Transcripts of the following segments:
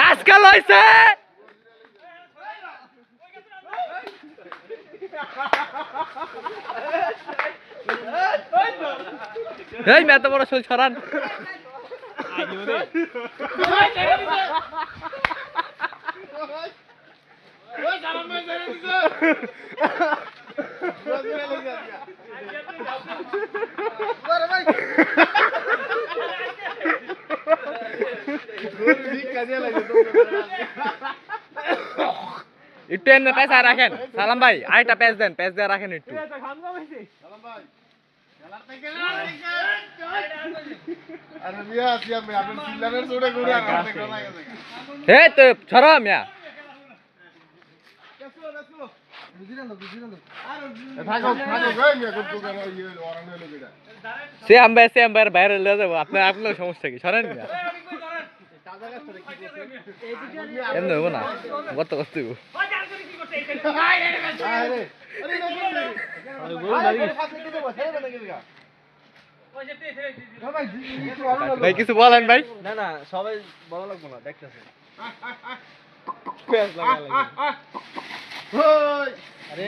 আজকাল হয়েছে এই মেয়ে এত বড় শরীর ছড়ান একটু এমনি পয়সা রাখেন সালাম ভাই আরেকটা প্যাচ দেন প্যাচ দিয়ে রাখেন একটু এই তো ছড়া মিয়া সে আম্বাই বাইরে লয়ে যাবো আপনার সমস্যা কি সরেন মিয়া এমনি হবো না কত কষ্ট ভাই কিছু বলেন ভাই না না সবাই বলা লাগবো না দেখতেছে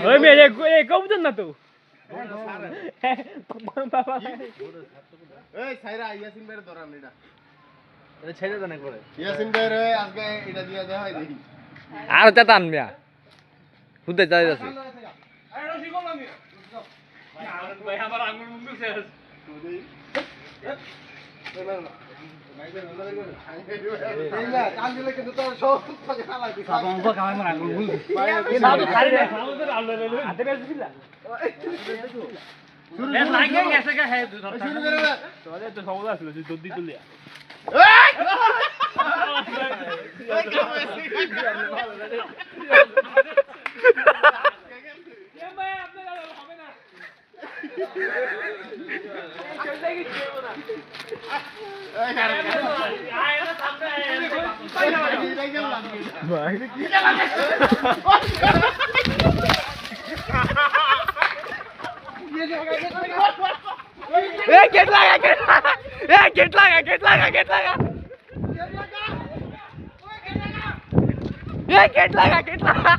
ওই মেয়ে এই কবুতর না তো এই সাইরা ইয়াসিন ভাইয়ের ধরান এটা ছেড়ে দেন করে ইয়াসিন ভাই রে আজকে এটা দিয়া দেয় হয় দেখি আর চাতান মিয়া হুদে যাই যাচ্ছে ভাই আমার আঙ্গুল মুখ শেষ गेट लगा गेट लगा गेट लगा गेट लगा गेट लगा